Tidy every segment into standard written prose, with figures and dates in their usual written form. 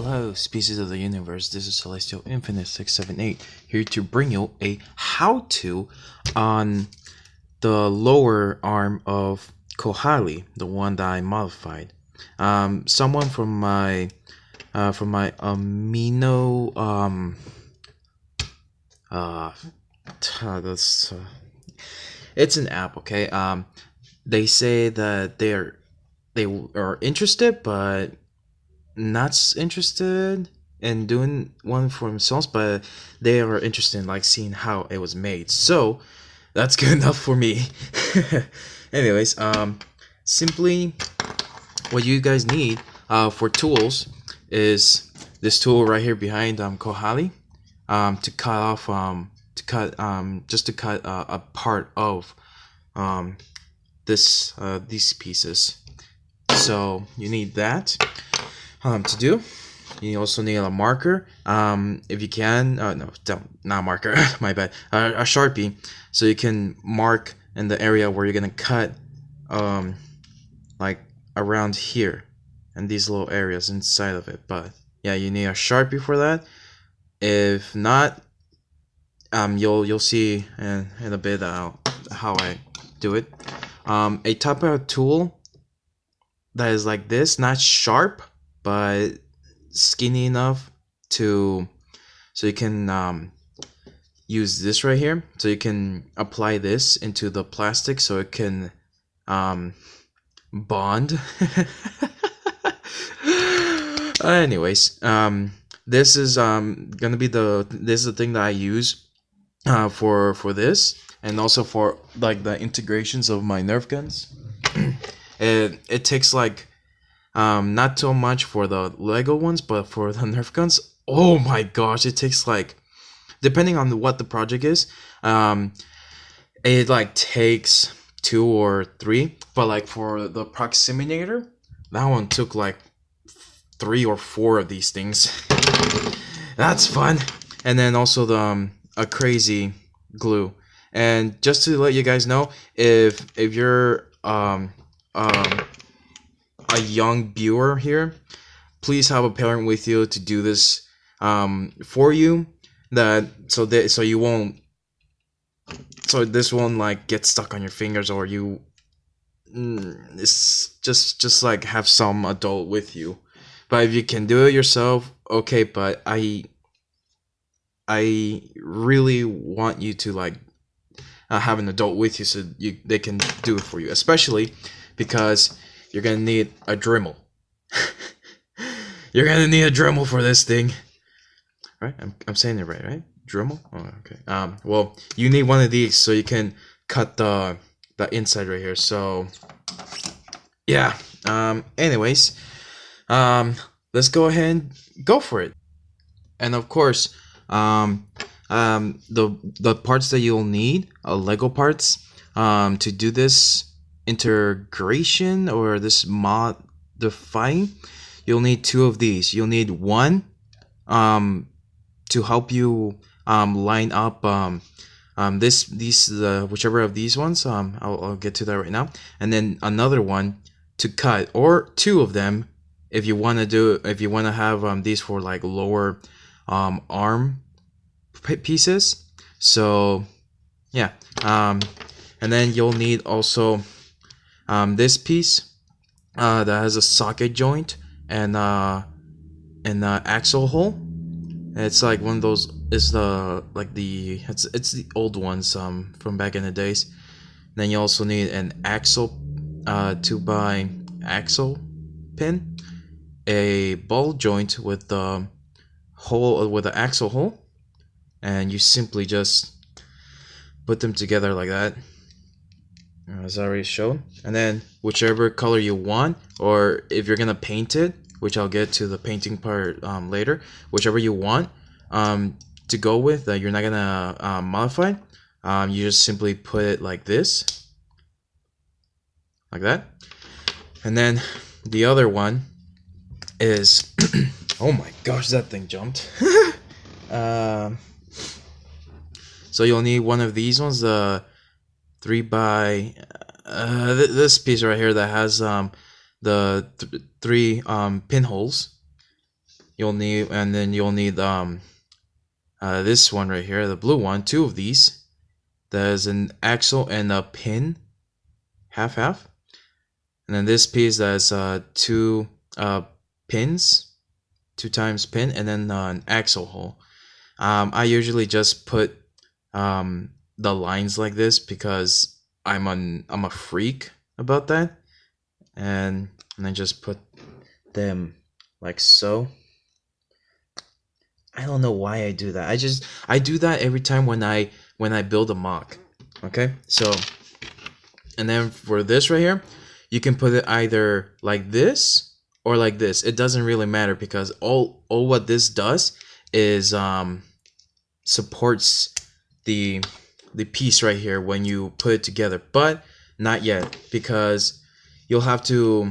Hello, species of the universe. This is Celestial Infinite 678 here to bring you a how-to on the lower arm of Kohali, the one that I modified. Someone from my amino that's it's an app, okay. They say that they are interested, but not interested in doing one for themselves, but they are interested in like seeing how it was made. So that's good enough for me. Anyways, simply what you guys need for tools is this tool right here behind Kohali, to cut off just to cut a part of these pieces. So you need that. To do, you also need a marker, if you can. No, not marker. My bad. A Sharpie, so you can mark in the area where you're gonna cut, like around here and these little areas inside of it. But yeah, you need a Sharpie for that. If not, you'll see in a bit how I do it. A type of tool that is like this, not sharp, but skinny enough so you can use this right here, so you can apply this into the plastic so it can bond. Anyways, this is gonna be this is the thing that I use for this, and also for like the integrations of my Nerf guns. It takes like not so much for the Lego ones, but for the Nerf guns, oh my gosh, it takes like, depending on what the project is, it like takes 2 or 3, but like for the Proximinator, that one took like 3 or 4 of these things. That's fun. And then also the a crazy glue. And just to let you guys know, if you're a young viewer here, please have a parent with you to do this for you, so this won't like get stuck on your fingers, or it's just like have some adult with you. But if you can do it yourself, okay, but I really want you to like have an adult with you, so they can do it for you, especially because you're gonna need a Dremel. You're gonna need a Dremel for this thing, right? I'm saying it right? Dremel. Oh, okay. Well, you need one of these so you can cut the inside right here. So, yeah. Anyways, let's go ahead and go for it. And of course, the parts that you'll need, Lego parts, to do this integration or this modifying, you'll need 2 of these. You'll need one to help you line up whichever of these ones. I'll get to that right now. And then another one to cut, or 2 of them if you want to have these for like lower arm pieces. So yeah, and then you'll need also this piece that has a socket joint and an axle hole. It's like one of those. It's the the old ones from back in the days. Then you also need an axle 2x axle pin, a ball joint with the hole with the axle hole, and you simply just put them together like that, as I already showed. And then whichever color you want, or if you're gonna paint it, which I'll get to the painting part later, whichever you want to go with, that you're not gonna modify, you just simply put it like this, like that. And then the other one is oh my gosh, that thing jumped. So you'll need one of these ones, the 3x this piece right here that has the 3 pinholes. you'll need, and then you'll need this one right here, the blue one, 2 of these. There's an axle and a pin, half, and then this piece that's 2 pins, 2 times pin, and then an axle hole. I usually just put the lines like this because I'm a freak about that, and I just put them like so. I don't know why I do that. I do that every time when I build a MOC. Okay, so, and then for this right here, you can put it either like this or like this. It doesn't really matter because all what this does is supports the piece right here when you put it together, but not yet, because you'll have to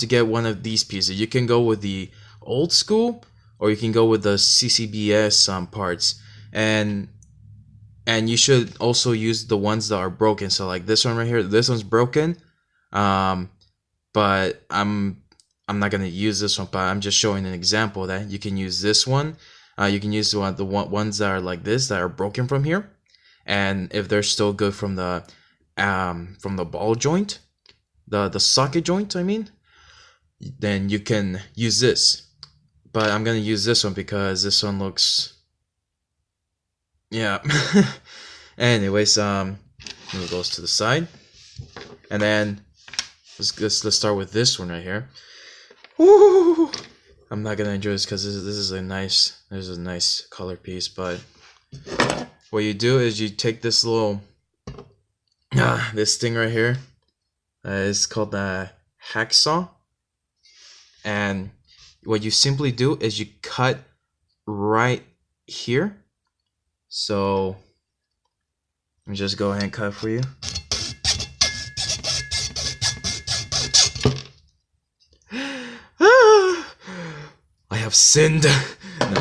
get one of these pieces. You can go with the old school, or you can go with the CCBS parts, and you should also use the ones that are broken. So like this one right here, this one's broken, but I'm not gonna use this one, but I'm just showing an example that you can use this one. You can use the ones that are like this, that are broken from here, and if they're still good from the ball joint, the socket joint, I mean, then you can use this. But I'm gonna use this one because this one looks, yeah. Anyways, it goes to the side, and then let's start with this one right here. Woo! I'm not gonna enjoy this because this is a nice color piece. But what you do is you take this little this thing right here. It's called the hacksaw, and what you simply do is you cut right here. So let me just go ahead and cut for you. I have sinned. No,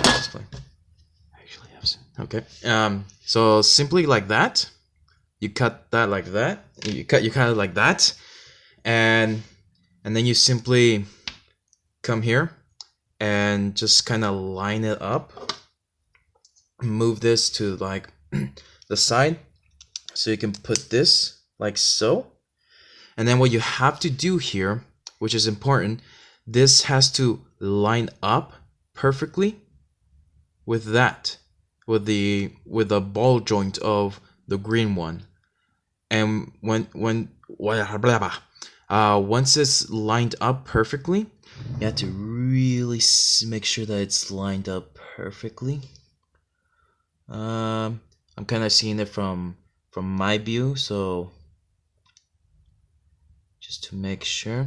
just playing. I actually have sinned. Okay. So simply like that. You cut that like that. You cut it like that, and then you simply come here and just kind of line it up. Move this to like the side, so you can put this like so. And then what you have to do here, which is important, this has to line up perfectly with that, with the ball joint of the green one. And once it's lined up perfectly, you have to really make sure that it's lined up perfectly. I'm kind of seeing it from my view, so just to make sure.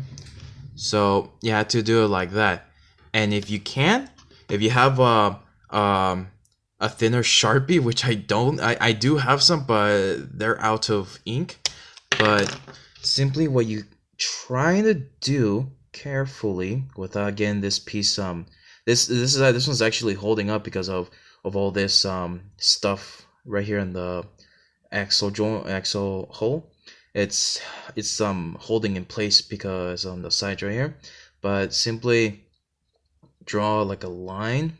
So you have to do it like that. And if you have a thinner Sharpie, which I don't, I do have some, but they're out of ink. But simply what you try to do carefully without getting this piece, this one's actually holding up because of all this stuff right here in the axle hole. It's holding in place because on the side right here. But simply draw like a line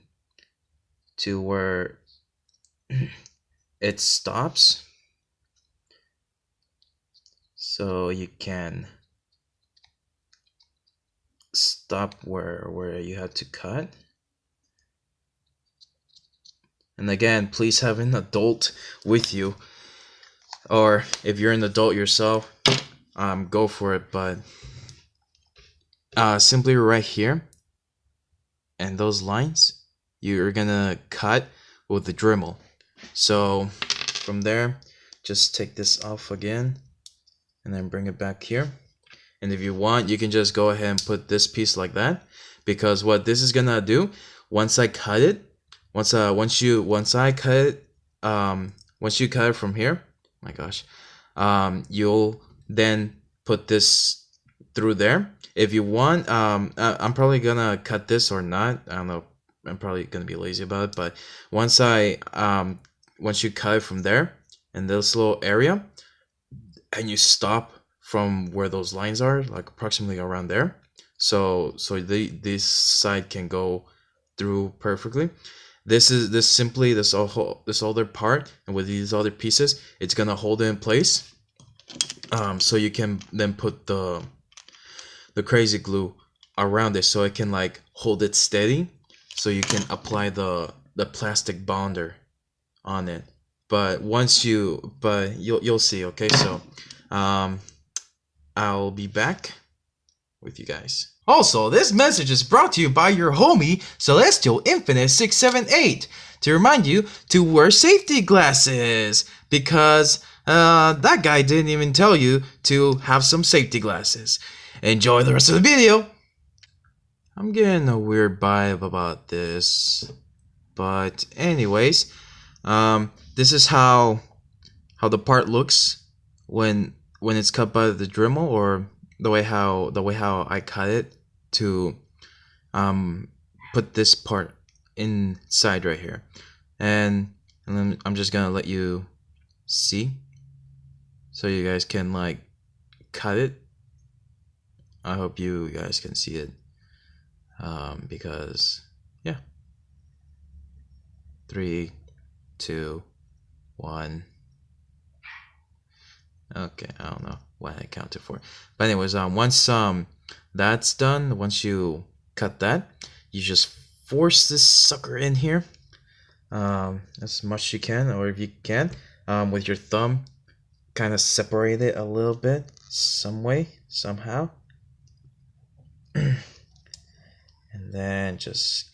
to where it stops, so you can stop where you have to cut. And again, please have an adult with you, or if you're an adult yourself, go for it. But simply right here, and those lines, you're gonna cut with the Dremel. So from there, just take this off again, and then bring it back here. And if you want, you can just go ahead and put this piece like that, because what this is gonna do, once I cut it, once you cut it from here, my gosh, you'll then put this through there. If you want, I'm probably gonna cut this or not. I don't know. I'm probably gonna be lazy about it. But once you cut it from there in this little area, and you stop from where those lines are, like approximately around there, so this side can go through perfectly. This other part, and with these other pieces, it's gonna hold it in place. So you can then put the crazy glue around it, so it can like hold it steady, so you can apply the plastic bonder on it. But you'll see. Okay, so I'll be back with you guys. Also, this message is brought to you by your homie Celestial Infinite 678 to remind you to wear safety glasses, because that guy didn't even tell you to have some safety glasses. Enjoy the rest of the video. I'm getting a weird vibe about this, but anyways, this is how the part looks when it's cut by the Dremel, or the way how I cut it to put this part inside right here, and then I'm just gonna let you see, so you guys can like cut it. I hope you guys can see it, because yeah. 3, 2, 1. Okay, I don't know what I counted for, but anyways, once that's done, once you cut that, you just force this sucker in here, as much as you can, or if you can, with your thumb, kind of separate it a little bit, somehow, and then just,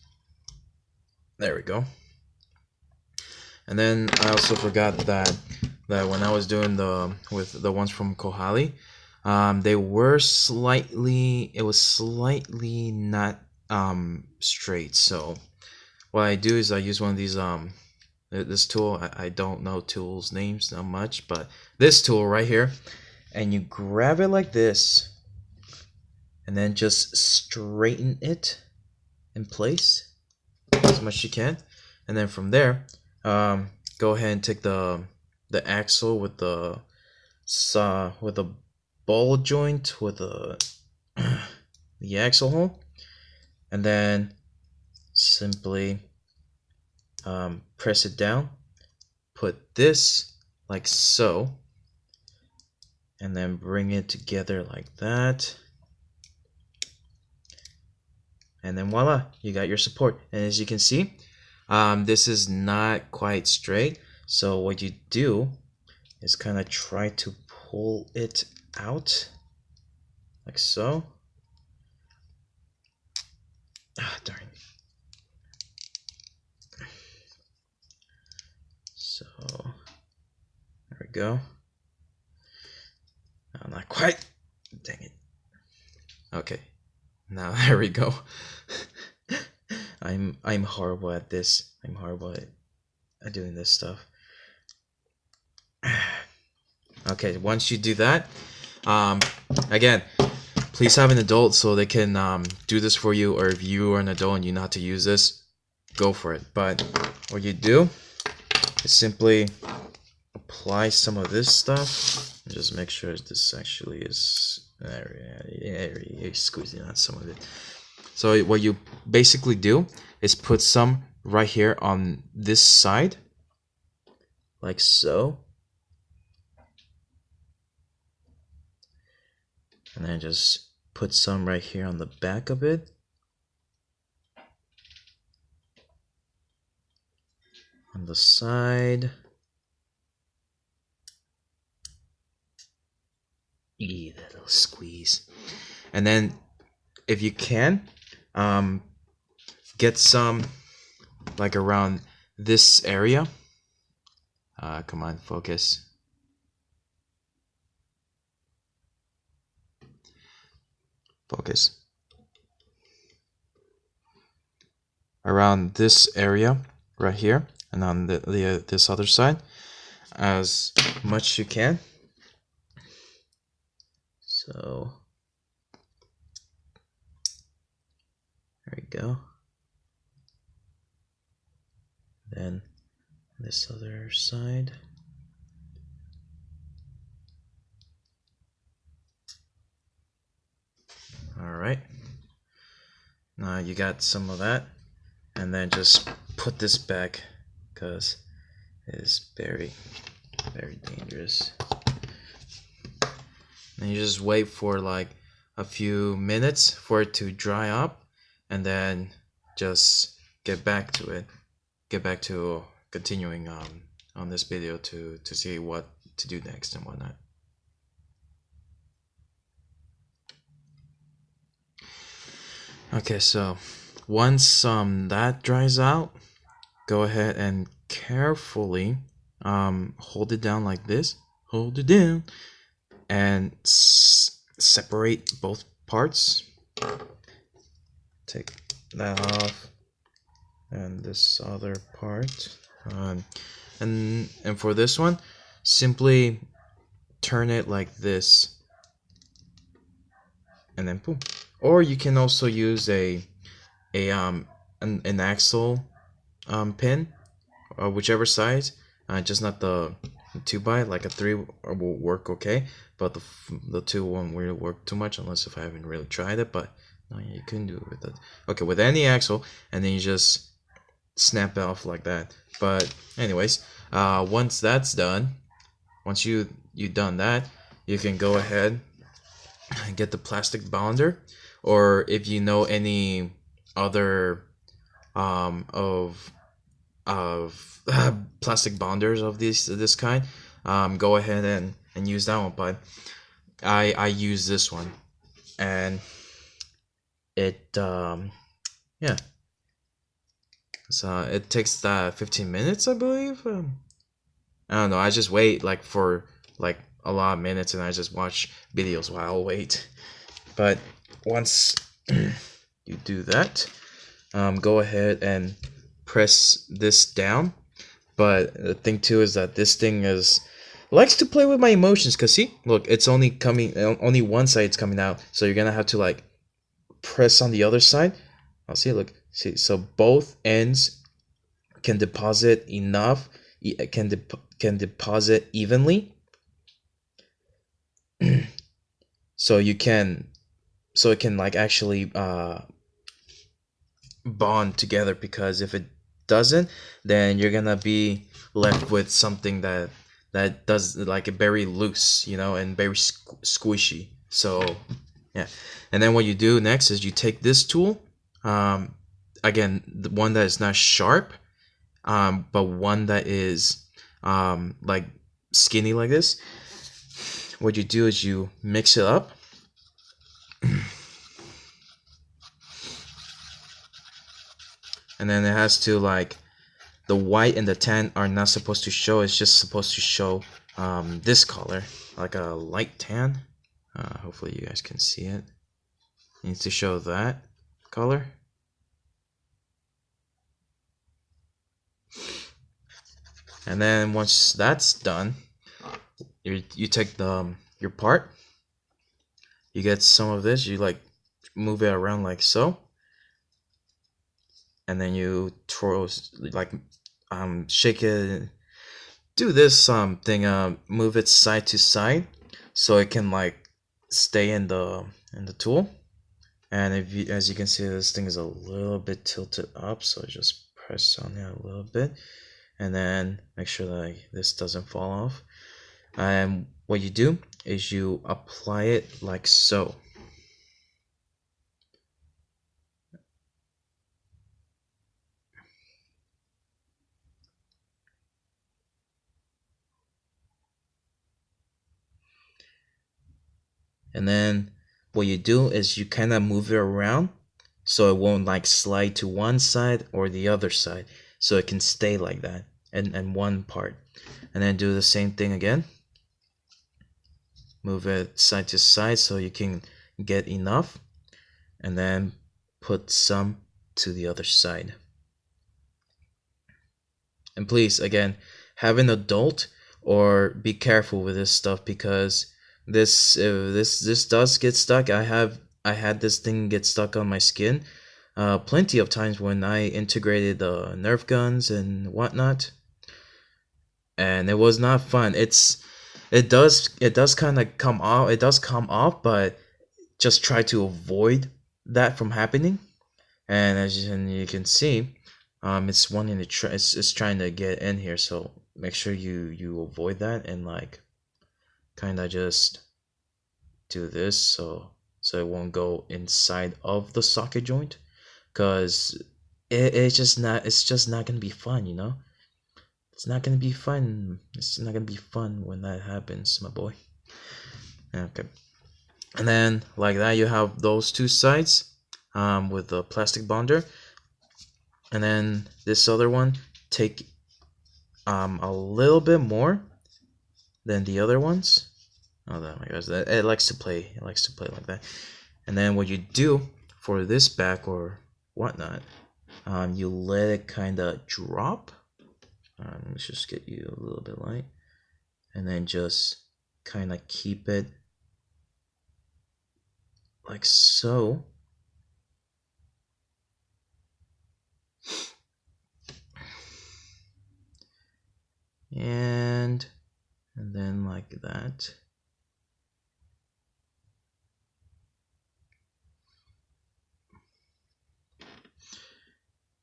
there we go. And then I also forgot that when I was doing with the ones from Kohali, they were slightly not straight. So what I do is I use one of these this tool. I don't know tools names that much, but this tool right here, and you grab it like this, and then just straighten it in place as much as you can, and then from there, go ahead and take the axle with the ball joint with the axle hole, and then simply press it down, put this like so, and then bring it together like that, and then voila, you got your support. And as you can see, this is not quite straight, so what you do is kind of try to pull it out like so. Ah, darn. So there we go. No, not quite. Dang it. Okay, now there we go. I'm horrible at this. I'm horrible at doing this stuff. Okay, once you do that, again, please have an adult so they can do this for you, or if you are an adult and you know how to use this, go for it. But what you do is simply apply some of this stuff, and just make sure this actually is squeezing out some of it. So what you basically do is put some right here on this side, like so, and then just put some right here on the back of it, on the side. That little squeeze. And then if you can, get some like around this area. Come on, focus. Focus. Around this area right here, and on this other side, as much as you can. So there we go. Then this other side. All right. Now you got some of that, and then just put this back because it is very, very dangerous. And you just wait for like a few minutes for it to dry up, and then just get back to it. Get back to continuing on this video to see what to do next and whatnot. Okay, so once that dries out, go ahead and carefully hold it down like this. Hold it down and separate both parts. Take that off and this other part. And for this one, simply turn it like this, and then boom. Or you can also use an axle pin, whichever size, just not the 2x, like a 3 will work okay, but the 2 won't really work too much unless if I haven't really tried it. But no, yeah, you couldn't do it with that. Okay, with any axle, and then you just snap it off like that. But anyways, once that's done, once you've done that, you can go ahead and get the plastic bonder, or if you know any other plastic bonders of this kind, go ahead and use that one. But I use this one, and it yeah, so it takes 15 minutes, I believe. I don't know, I just wait like for like a lot of minutes, and I just watch videos while I wait. But once you do that, go ahead and press this down. But the thing too is that this thing likes to play with my emotions, because see, look, it's only one side's coming out, so you're gonna have to like press on the other side. I'll see, look, see, so both ends can deposit enough, can deposit evenly, so it can like actually bond together. Because if it doesn't, then you're gonna be left with something that does like a very loose, and very squishy. So yeah, and then what you do next is you take this tool, again, the one that is not sharp, but one that is like skinny like this. What you do is you mix it up. And then it has to, like, the white and the tan are not supposed to show. It's just supposed to show this color, like a light tan. Hopefully you guys can see it. It needs to show that color. And then once that's done, you take your part. You get some of this. You like move it around like so. And then you throw, like, shake it, do this thing, move it side to side, so it can like stay in the tool. And as you can see, this thing is a little bit tilted up, so just press on it a little bit, and then make sure that this doesn't fall off. And what you do is you apply it like so. And then what you do is you kind of move it around so it won't like slide to one side or the other side, so it can stay like that and one part. And then do the same thing again. Move it side to side so you can get enough, and then put some to the other side. And please, again, have an adult or be careful with this stuff, because this does get stuck. I had this thing get stuck on my skin plenty of times when I integrated the Nerf guns and whatnot, and it was not fun. It does kind of come off. It does come off, but just try to avoid that from happening. and as you can see, it's wanting to try, it's trying to get in here, so make sure you avoid that and like kind of just do this so it won't go inside of the socket joint, because it's just not gonna be fun, you know. It's not gonna be fun. It's not gonna be fun when that happens, my boy. Okay, and then like that you have those two sides with the plastic bonder, and then this other one, take a little bit more than the other ones. Oh my gosh, it likes to play. It likes to play like that. And then what you do for this back or whatnot, you let it kind of drop. Let's just get you a little bit light, and then just kind of keep it like so. And then like that.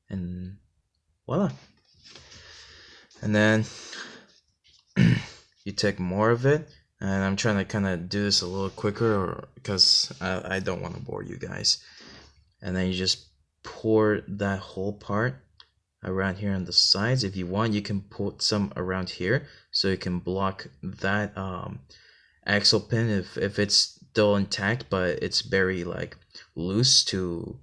And voila. And then you take more of it, and I'm trying to kind of do this a little quicker because I don't want to bore you guys. And then you just pour that whole part around here on the sides. If you want, you can put some around here so you can block that axle pin if it's still intact, but it's very like loose to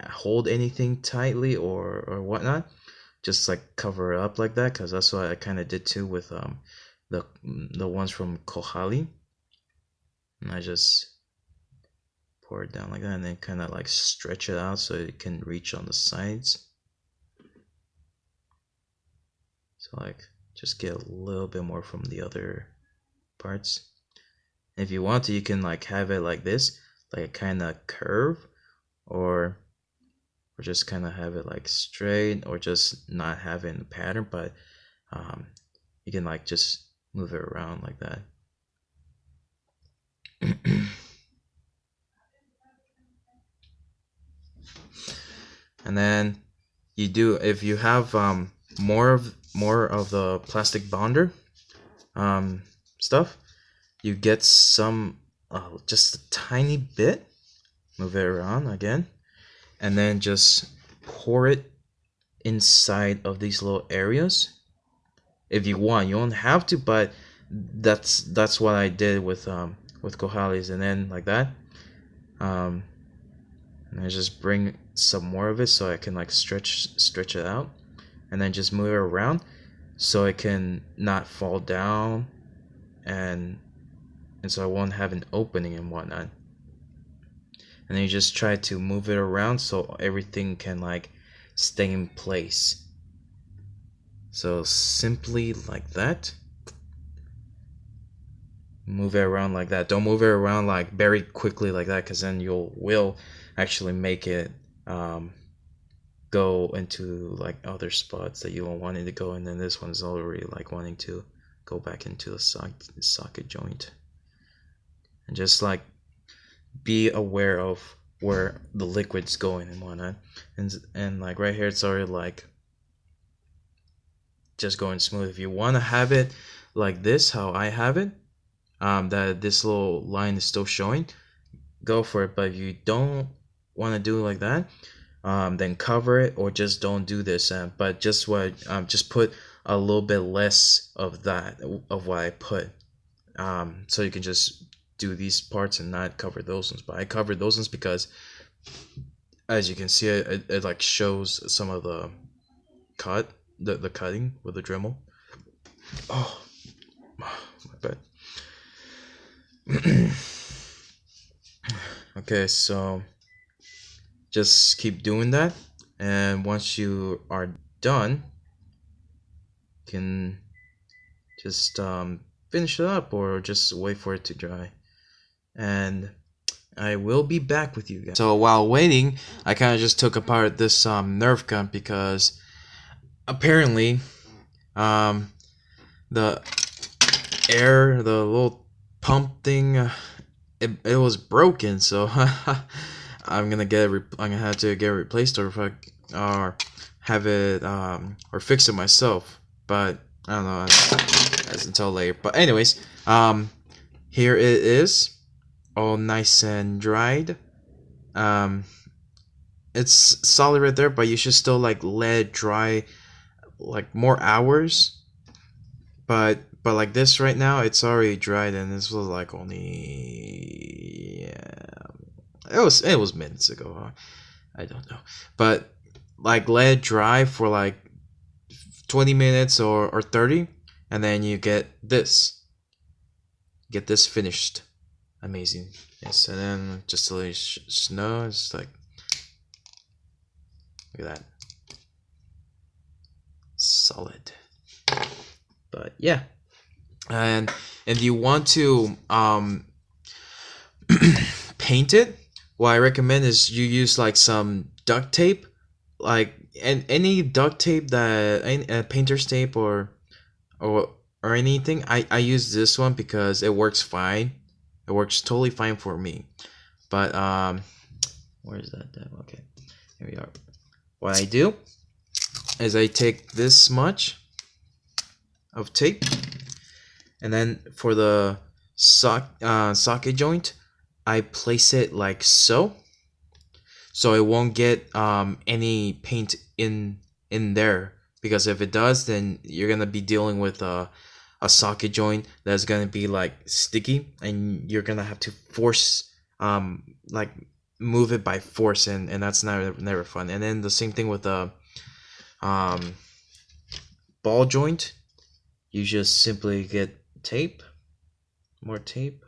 hold anything tightly or whatnot. Just like cover it up like that, because that's what I kind of did too with the ones from Kohali. And I just pour it down like that, and then kind of like stretch it out so it can reach on the sides. So like just get a little bit more from the other parts. And if you want to, you can like have it like this, like kind of curve, or just kind of have it like straight, or just not have it in a pattern, but you can like just move it around like that. And then you do, if you have more of the plastic bonder stuff, you get some just a tiny bit, move it around again, and then just pour it inside of these little areas if you want. You don't have to, but that's what I did with Kohali's. And then like that, and I just bring some more of it so I can like stretch it out, and then just move it around so it can not fall down, and so I won't have an opening and whatnot. And then you just try to move it around so everything can like stay in place. So simply like that. Move it around like that. Don't move it around like very quickly like that, because then you will actually make it go into like other spots that you don't want it to go, and then this one's already like wanting to go back into the socket joint. And just like be aware of where the liquid's going and whatnot. And like right here, it's already like just going smooth. If you want to have it like this, how I have it, that this little line is still showing, go for it. But if you don't want to do it like that, then cover it, or just don't do this. But just put a little bit less of that of what I put, so you can just do these parts and not cover those ones. But I covered those ones because, as you can see, it like shows some of the the cutting with the Dremel. Oh, my bad. Okay, so just keep doing that, and once you are done, you can just finish it up, or just wait for it to dry. And I will be back with you guys. So while waiting, I kind of just took apart this Nerf gun, because apparently the little pump thing, it was broken. So I'm gonna I'm gonna have to get it replaced, or or have it or fix it myself. But I don't know, as until later. But anyways, here it is, all nice and dried. It's solid right there, but you should still like let it dry like more hours. But like this right now, it's already dried, and this was like only, yeah, it was minutes ago. Huh? I don't know, but like let it dry for like 20 minutes or 30, and then you get this finished. Amazing. Yes, and then just a little snow. It's like, look at that, solid. But yeah, and if you want to paint it, what I recommend is you use like some duct tape, like any duct tape, that any painter's tape or anything. I use this one because it works fine. It works totally fine for me. But where is that? Okay, here we are. What I do is I take this much of tape, and then for the socket joint, I place it like so it won't get any paint in there, because if it does, then you're gonna be dealing with a socket joint that's gonna be like sticky, and you're gonna have to force like move it by force, and that's never fun. And then the same thing with the ball joint. You just simply get tape, more tape,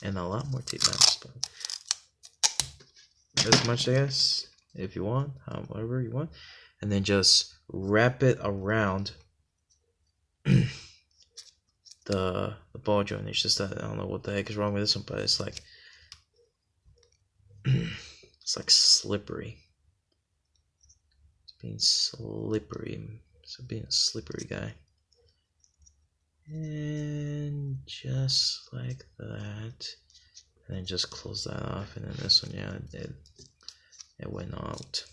and a lot more tape. This much, I guess, if you want, whatever you want, and then just wrap it around the ball joint. It's just that I don't know what the heck is wrong with this one, but it's like it's like slippery. It's being slippery. So being a slippery guy. And just like that. And then just close that off. And then this one, yeah, it went out.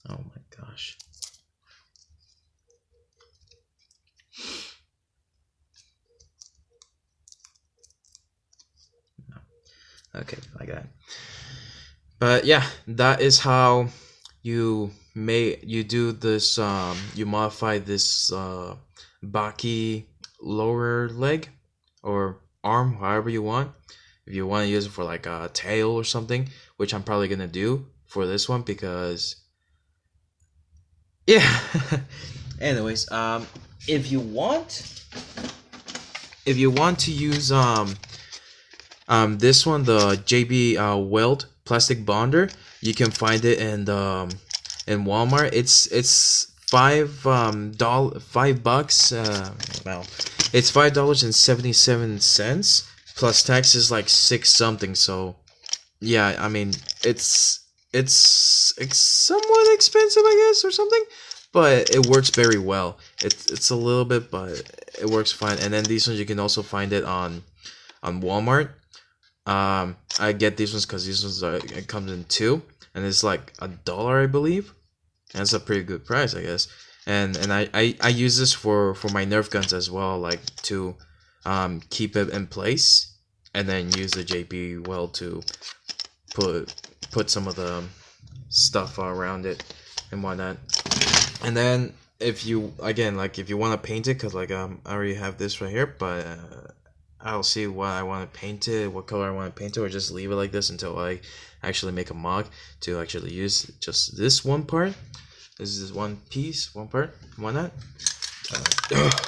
Oh my gosh. No. Okay, like that. But yeah, that is how you do this. You modify this Vahki lower leg or arm, however you want. If you want to use it for like a tail or something, which I'm probably gonna do for this one, because yeah. Anyways, if you want to use this one, the JB Weld plastic bonder, you can find it in Walmart. It's $5. Well, it's $5.77 plus tax is like 6 something. So yeah, I mean it's somewhat expensive, I guess, or something, but it works very well. It's a little bit, but it works fine. And then these ones you can also find it on Walmart. I get these ones because these ones it comes in 2, and it's like $1, I believe. And it's a pretty good price, I guess. And I use this for my Nerf guns as well, like to keep it in place, and then use the JB Weld to put some of the stuff around it and whatnot. And then if you want to paint it, because like I already have this right here, but I'll see what I want to paint it, what color I want to paint it, or just leave it like this until I actually make a MOC to actually use just this one part. This is one piece, one part. Why not?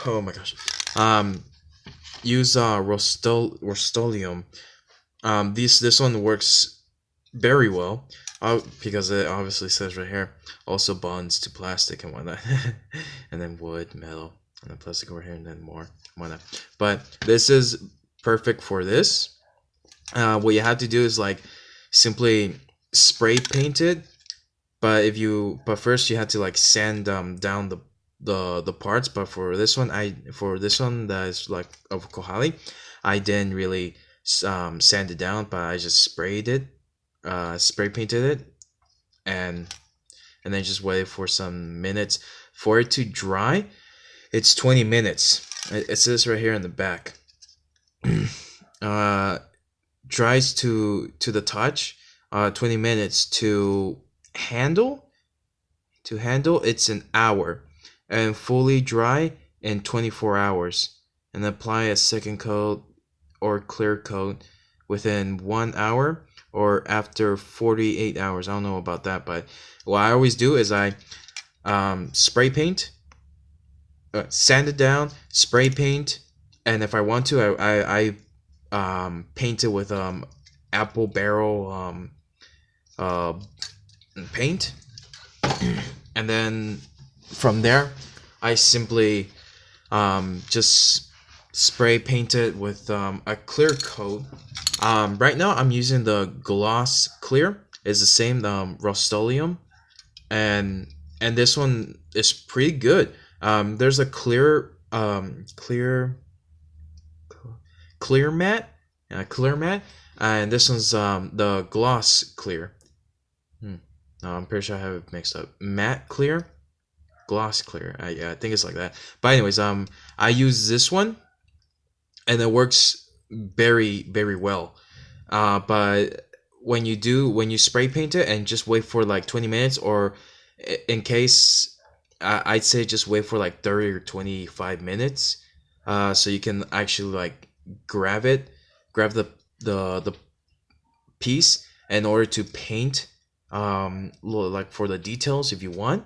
Oh my gosh. Use Rust-Oleum. This one works very well. Because it obviously says right here, also bonds to plastic and whatnot. And then wood, metal, and then plastic over here, and then more, whatnot. But this is perfect for this. What you have to do is like simply spray paint it. But first you have to like sand down the parts. But for this one that is like of Kohali, I didn't really sand it down, but I just sprayed it, spray painted it, and then just waited for some minutes for it to dry. It's 20 minutes. It says right here in the back. Dries to the touch. 20 minutes to handle. It's an hour, and fully dry in 24 hours. And apply a second coat or clear coat within 1 hour or after 48 hours. I don't know about that, but what I always do is I spray paint, sand it down, spray paint, and if I want to, I paint it with apple barrel paint, and then from there I simply just spray paint it with a clear coat. Right now I'm using the gloss clear. It's the same Rust-Oleum, and this one is pretty good. There's a clear matte, and this one's the gloss clear. No, I'm pretty sure I have it mixed up. Matte clear, gloss clear. Yeah, I think it's like that. But anyways, I use this one, and it works very, very well. But when you spray paint it and just wait for like 20 minutes, or in case, I'd say just wait for like 30 or 25 minutes, so you can actually like grab the piece in order to paint, like for the details if you want,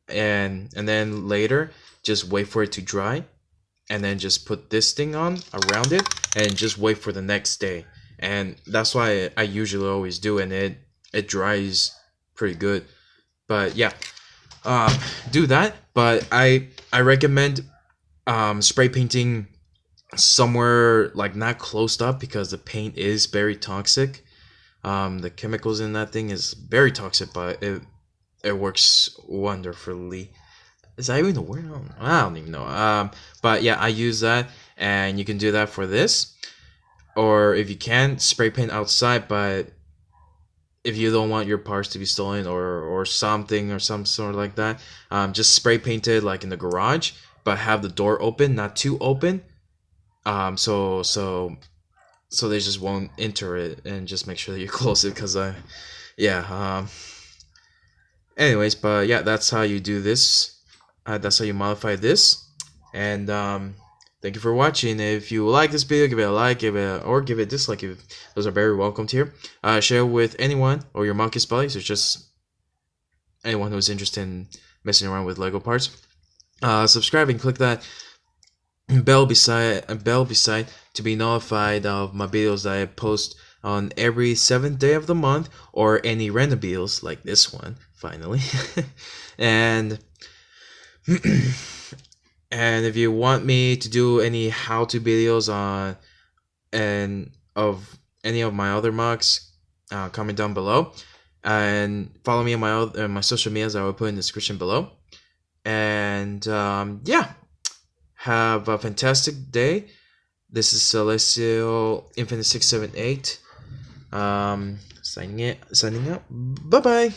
and then later just wait for it to dry, and then just put this thing on around it and just wait for the next day. And that's why I usually always do, and it dries pretty good. But yeah, do that. But I recommend spray painting somewhere like not closed up, because the paint is very toxic. The chemicals in that thing is very toxic, but it works wonderfully. Is that even a word? I don't even know. But yeah, I use that, and you can do that for this. Or if you can, spray paint outside, but if you don't want your parts to be stolen or something or some sort like that, just spray paint it like in the garage, but have the door open, not too open. So they just won't enter it, and just make sure that you close it, because anyways, but yeah, that's how you do this. That's how you modify this. And thank you for watching. If you like this video, give it a like, give it a dislike. Those are very welcomed here. Share with anyone or your monkey's buddies, or just anyone who's interested in messing around with Lego parts. Subscribe and click that bell beside to be notified of my videos that I post on every 7th day of the month, or any random videos like this one finally. And and if you want me to do any how-to videos on of any of my other MOCs, comment down below, and follow me on my social medias that I will put in the description below. And yeah, have a fantastic day. This is Celestial Infinite 678 signing out. Bye bye.